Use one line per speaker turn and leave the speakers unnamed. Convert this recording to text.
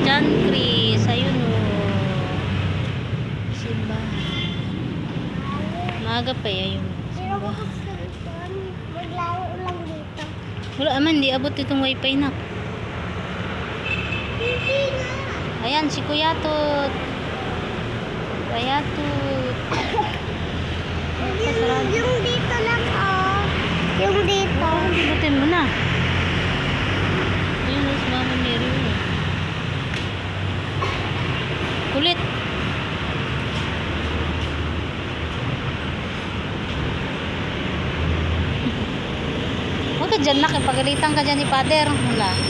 John Chris, ayun o. Simba. Maaga pa ayun. Simba.
Maglaro lang dito.
Wala aman, di abot itong wifi na.
Hindi na.
Ayan, si Kuya Tut. Kuya Tut.
Yung dito lang, oh. Yung dito.
Butin mo na. Ayun, si Mama Mary. Kulit. Huwag ka dyan, nakipagalitan ka dyan ni Father. Wala.